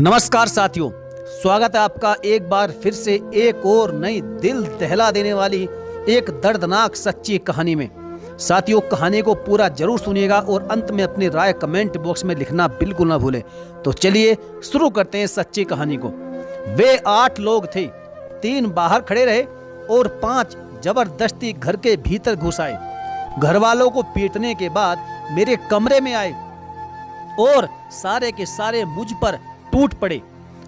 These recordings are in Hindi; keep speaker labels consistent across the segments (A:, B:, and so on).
A: नमस्कार साथियों, स्वागत है आपका एक बार फिर से एक और नई दिल दहला देने वाली एक दर्दनाक सच्ची कहानी में। साथियों, कहानी को पूरा जरूर सुनिएगा और अंत में अपनी राय कमेंट बॉक्स में लिखना बिल्कुल ना भूलें। तो चलिए शुरू करते हैं सच्ची कहानी को। वे 8 लोग थे। 3 बाहर खड़े रहे और 5 जबरदस्ती घर के भीतर घुस आए। घर वालों को पीटने के बाद मेरे कमरे में आए और सारे के सारे मुझ पर टूट पड़े।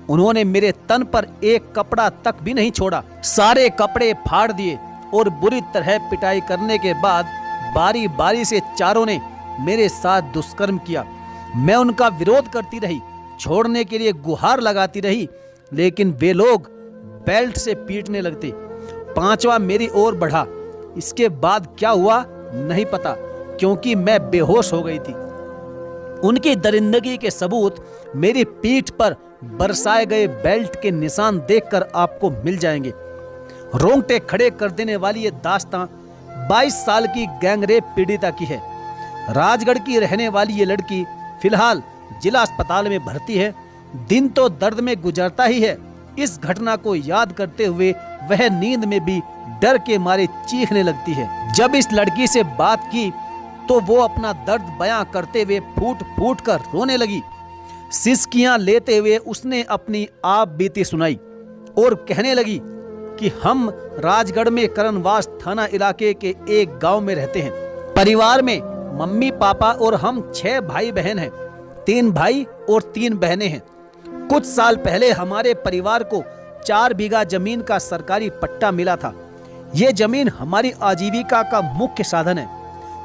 A: उन्होंने मेरे तन पर एक कपड़ा तक भी नहीं छोड़ा। सारे कपड़े फाड़ दिए और बुरी तरह पिटाई करने के बाद बारी बारी से चारों ने मेरे साथ दुष्कर्म किया। मैं उनका विरोध करती रही, छोड़ने के लिए गुहार लगाती रही, लेकिन वे लोग बेल्ट से पीटने लगते। 5वां मेरी ओर बढ़ा। इसके बाद क्या हुआ नहीं पता, क्योंकि मैं बेहोश हो गई थी। उनकी दरिंदगी के सबूत मेरी पीठ पर बरसाए गए बेल्ट के निशान देखकर आपको मिल जाएंगे। रोंगटे खड़े कर देने वाली ये दास्तां 22 साल की गैंगरेप पीड़िता की है। राजगढ़ की रहने वाली ये लड़की फिलहाल जिला अस्पताल में भर्ती है। दिन तो दर्द में गुजरता ही है। इस घटना को याद करते हुए वह नींद में भी डर के मारे चीखने लगती है। जब इस लड़की से बात की तो वो अपना दर्द बयां करते हुए फूट फूट कर रोने लगी। सिसकियां लेते हुए उसने अपनी आप बीती सुनाई और कहने लगी कि हम राजगढ़ में करणवास थाना इलाके के एक गांव में रहते हैं। परिवार में मम्मी पापा और हम 6 भाई बहन हैं। 3 भाई और 3 बहनें हैं। कुछ साल पहले हमारे परिवार को 4 बीघा जमीन का सरकारी पट्टा मिला था। ये जमीन हमारी आजीविका का मुख्य साधन है।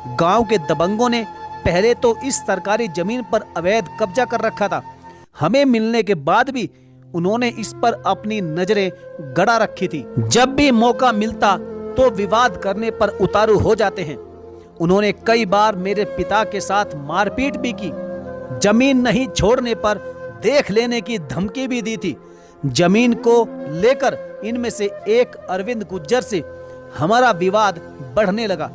A: गांव के दबंगों ने पहले तो इस सरकारी जमीन पर अवैध कब्जा कर रखा था। हमें मिलने के बाद भी उन्होंने इस पर अपनी नजरें गड़ा रखी थी। जब भी मौका मिलता तो विवाद करने पर उतारू हो जाते हैं। उन्होंने कई बार मेरे पिता के साथ मारपीट भी की। जमीन नहीं छोड़ने पर देख लेने की धमकी भी दी थी। जमीन को लेकर इनमें से एक अरविंद गुज्जर से हमारा विवाद बढ़ने लगा।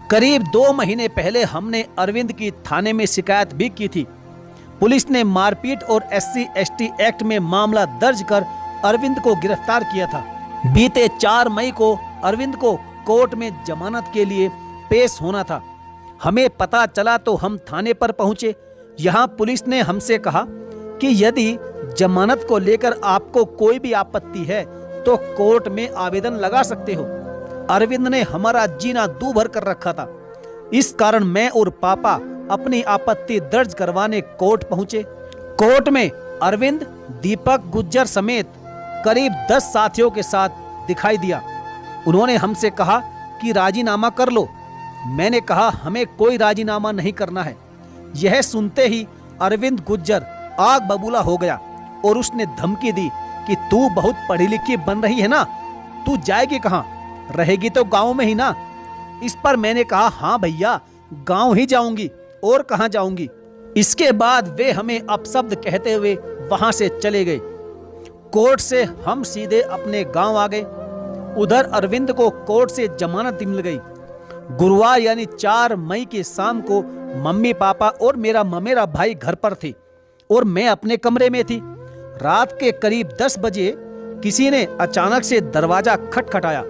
A: करीब 2 महीने पहले हमने अरविंद की थाने में शिकायत भी की थी। पुलिस ने मारपीट और SC/ST एक्ट में मामला दर्ज कर अरविंद को गिरफ्तार किया था। बीते 4 मई को अरविंद को कोर्ट में जमानत के लिए पेश होना था। हमें पता चला तो हम थाने पर पहुंचे। यहाँ पुलिस ने हमसे कहा कि यदि जमानत को लेकर आपको कोई भी आपत्ति है तो कोर्ट में आवेदन लगा सकते हो। अरविंद ने हमारा जीना दूभर कर रखा था। इस कारण मैं और पापा अपनी आपत्ति दर्ज करवाने कोर्ट पहुंचे। कोर्ट में अरविंद दीपक गुज्जर समेत करीब 10 साथियों के साथ दिखाई दिया। उन्होंने हमसे कहा कि राजीनामा कर लो। मैंने कहा हमें कोई राजीनामा नहीं करना है। यह सुनते ही अरविंद गुज्जर आग बबूला हो गया और उसने धमकी दी कि तू बहुत पढ़ी लिखी बन रही है ना, तू जाएगी कहाँ, रहेगी तो गांव में ही ना। इस पर मैंने कहा हाँ भैया, गांव ही जाऊंगी और कहाँ जाऊंगी। इसके बाद वे हमें अपशब्द कहते हुए वहां से चले गए। कोर्ट से हम सीधे अपने गांव आ गए। उधर अरविंद को कोर्ट से जमानत मिल गई। गुरुवार यानी 4 मई की शाम को मम्मी पापा और मेरा ममेरा भाई घर पर थे और मैं अपने कमरे में थी। रात के करीब 10 बजे किसी ने अचानक से दरवाजा खटखटाया।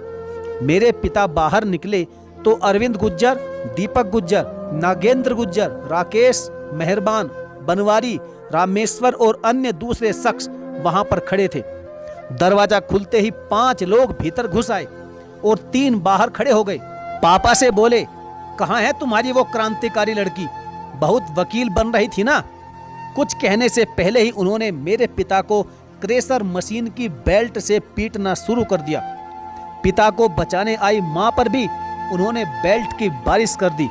A: मेरे पिता बाहर निकले तो अरविंद गुज्जर, दीपक गुज्जर, नागेंद्र गुज्जर, राकेश, मेहरबान, बनवारी, रामेश्वर और अन्य दूसरे शख्स वहां पर खड़े थे। दरवाजा खुलते ही 5 लोग भीतर घुस आए और 3 बाहर खड़े हो गए। पापा से बोले, कहाँ है तुम्हारी वो क्रांतिकारी लड़की, बहुत वकील बन रही थी ना। कुछ कहने से पहले ही उन्होंने मेरे पिता को क्रेशर मशीन की बेल्ट से पीटना शुरू कर दिया। पिता को बचाने आई मां पर भी उन्होंने बेल्ट की बारिश कर दी।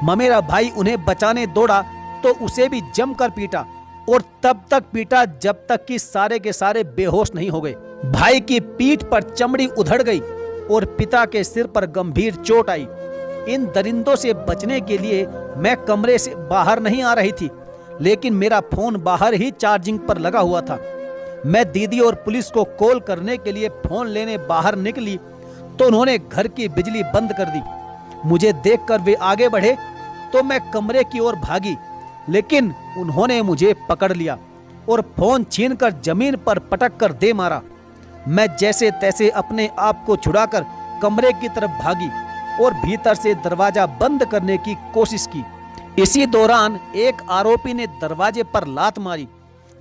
A: ममेरा भाई उन्हें बचाने दौड़ा तो उसे भी जमकर पीटा और तब तक पीटा जब तक कि सारे के सारे बेहोश नहीं हो गए। भाई की पीठ पर चमड़ी उधड़ गई और पिता के सिर पर गंभीर चोट आई। इन दरिंदों से बचने के लिए मैं कमरे से बाहर नहीं आ रही थी, लेकिन मेरा फोन बाहर ही चार्जिंग पर लगा हुआ था। मैं दीदी और पुलिस को कॉल करने के लिए फोन लेने बाहर निकली तो उन्होंने घर की बिजली बंद कर दी। मुझे देखकर वे आगे बढ़े तो मैं कमरे की ओर भागी, लेकिन उन्होंने मुझे पकड़ लिया और फोन छीनकर जमीन पर पटक कर दे मारा। मैं जैसे तैसे अपने आप को छुड़ाकर कमरे की तरफ भागी और भीतर से दरवाजा बंद करने की कोशिश की। इसी दौरान एक आरोपी ने दरवाजे पर लात मारी,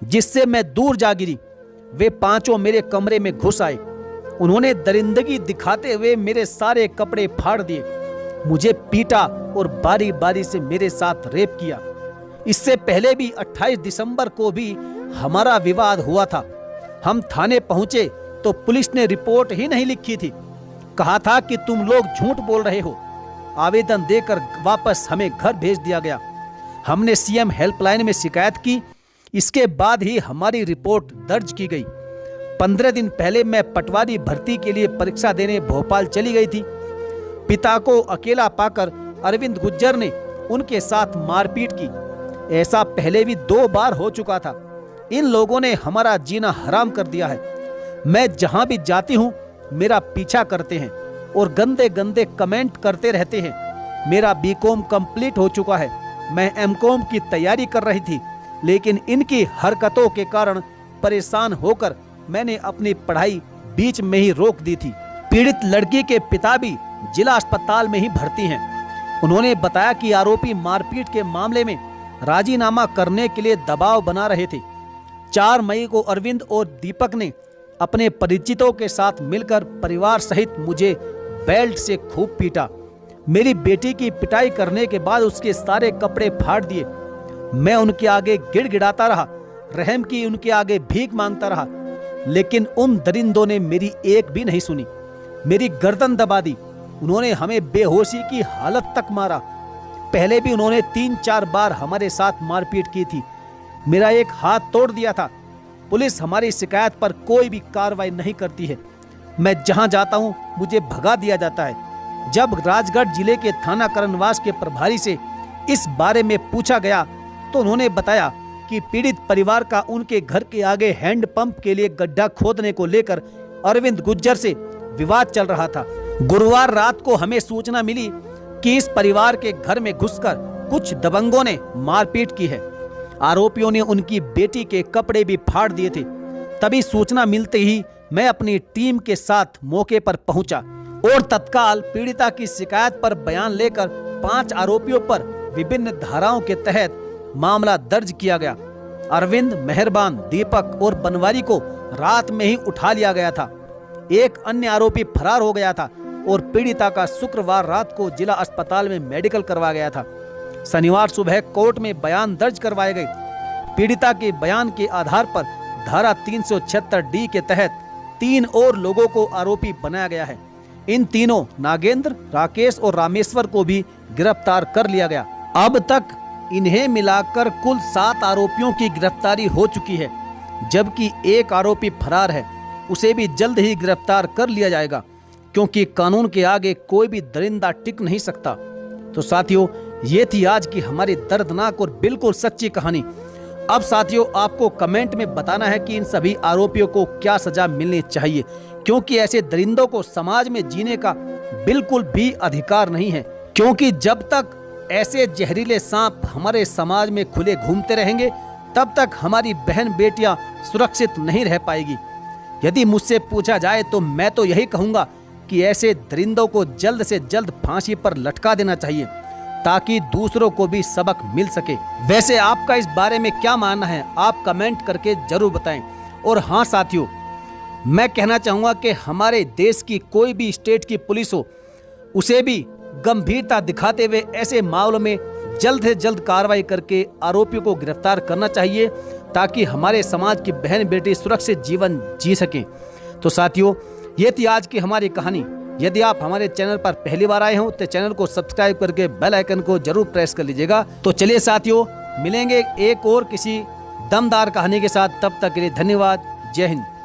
A: जिससे मैं दूर जा गिरी। वे पांचों मेरे कमरे में घुस आए। उन्होंने दरिंदगी दिखाते हुए मेरे सारे कपड़े फाड़ दिए, मुझे पीटा और बारी बारी से मेरे साथ रेप किया। इससे पहले भी 28 दिसंबर को भी हमारा विवाद हुआ था। हम थाने पहुंचे तो पुलिस ने रिपोर्ट ही नहीं लिखी थी। कहा था कि तुम लोग झूठ बोल रहे हो। आवेदन देकर वापस हमें घर भेज दिया गया। हमने सीएम हेल्पलाइन में शिकायत की। इसके बाद ही हमारी रिपोर्ट दर्ज की गई। 15 दिन पहले मैं पटवारी भर्ती के लिए परीक्षा देने भोपाल चली गई थी। पिता को अकेला पाकर अरविंद गुज्जर ने उनके साथ मारपीट की। ऐसा पहले भी 2 बार हो चुका था। इन लोगों ने हमारा जीना हराम कर दिया है। मैं जहां भी जाती हूं मेरा पीछा करते हैं और गंदे गंदे कमेंट करते रहते हैं। मेरा बीकॉम कंप्लीट हो चुका है। मैं एमकॉम की तैयारी कर रही थी, लेकिन इनकी हरकतों के कारण परेशान होकर मैंने अपनी पढ़ाई बीच में ही रोक दी थी। पीड़ित लड़की के पिता भी जिला अस्पताल में ही भर्ती हैं। उन्होंने बताया कि आरोपी मारपीट के मामले में राजीनामा करने के लिए दबाव बना रहे थे। 4 मई को अरविंद और दीपक ने अपने परिचितों के साथ मिलकर परिवार सहित मुझे बेल्ट से खूब पीटा। मेरी बेटी की पिटाई करने के बाद उसके सारे कपड़े फाड़ दिए। मैं उनके आगे गिड़गिड़ाता रहा, रहम की उनके आगे भीख मांगता रहा, लेकिन उन दरिंदों ने मेरी एक भी नहीं सुनी। मेरी गर्दन दबा दी। उन्होंने हमें बेहोशी की हालत तक मारा। पहले भी उन्होंने 3-4 बार हमारे साथ मारपीट की थी। मेरा एक हाथ तोड़ दिया था। पुलिस हमारी शिकायत पर कोई भी कार्रवाई नहीं करती है। मैं जहां जाता हूं मुझे भगा दिया जाता है। जब राजगढ़ जिले के थाना करनवास के प्रभारी से इस बारे में पूछा गया तो उन्होंने बताया कि पीड़ित परिवार का उनके घर के आगे हैंडपंप के लिए गड्ढा खोदने को लेकर अरविंद गुज्जर से विवाद चल रहा था। गुरुवार रात को हमें सूचना मिली कि इस परिवार के घर में घुसकर कुछ दबंगों ने मारपीट की है। आरोपियों ने उनकी बेटी के कपड़े भी फाड़ दिए थे। तभी सूचना मिलते ही मैं अपनी टीम के साथ मौके पर पहुंचा और तत्काल पीड़िता की शिकायत पर बयान लेकर 5 आरोपियों पर विभिन्न धाराओं के तहत मामला दर्ज किया गया। अरविंद, मेहरबान, दीपक और बनवारी को रात में ही उठा लिया गया था। एक अन्य आरोपी फरार हो गया था और पीड़िता का शुक्रवार रात को जिला अस्पताल में मेडिकल करवाया गया था। शनिवार सुबह कोर्ट में बयान दर्ज करवाए गए। पीड़िता के बयान के आधार पर धारा 376D के तहत 3 और लोगों को आरोपी बनाया गया है। इन तीनों नागेंद्र, राकेश और रामेश्वर को भी गिरफ्तार कर लिया गया। अब तक इन्हें मिलाकर कुल 7 आरोपियों की गिरफ्तारी हो चुकी है, जबकि एक आरोपी फरार है। उसे भी जल्द ही गिरफ्तार कर लिया जाएगा, क्योंकि कानून के आगे कोई भी दरिंदा टिक नहीं सकता। तो साथियों, ये थी आज की हमारी दर्दनाक और बिल्कुल सच्ची कहानी। अब साथियों, आपको कमेंट में बताना है कि इन सभी आरोपियों को क्या सजा मिलनी चाहिए, क्योंकि ऐसे दरिंदों को समाज में जीने का बिल्कुल भी अधिकार नहीं है। क्योंकि जब तक ऐसे जहरीले सांप हमारे समाज में खुले घूमते रहेंगे, तब तक हमारी बहन बेटियां सुरक्षित नहीं रह पाएगी। यदि मुझसे पूछा जाए तो मैं तो यही कहूंगा कि ऐसे दरिंदों को जल्द से जल्द फांसी पर लटका देना चाहिए, ताकि दूसरों को भी सबक मिल सके। वैसे आपका इस बारे में क्या मानना है, आप कमेंट करके जरूर बताएं। और हाँ साथियों, मैं कहना चाहूँगा कि हमारे देश की कोई भी स्टेट की पुलिस हो, उसे भी गंभीरता दिखाते हुए ऐसे मामलों में जल्द से जल्द कार्रवाई करके आरोपियों को गिरफ्तार करना चाहिए, ताकि हमारे समाज की बहन बेटी सुरक्षित जीवन जी सकें। तो साथियों, ये थी आज की हमारी कहानी। यदि आप हमारे चैनल पर पहली बार आए हो तो चैनल को सब्सक्राइब करके बेल आइकन को जरूर प्रेस कर लीजिएगा। तो चलिए साथियों, मिलेंगे एक और किसी दमदार कहानी के साथ। तब तक के लिए धन्यवाद। जय हिंद।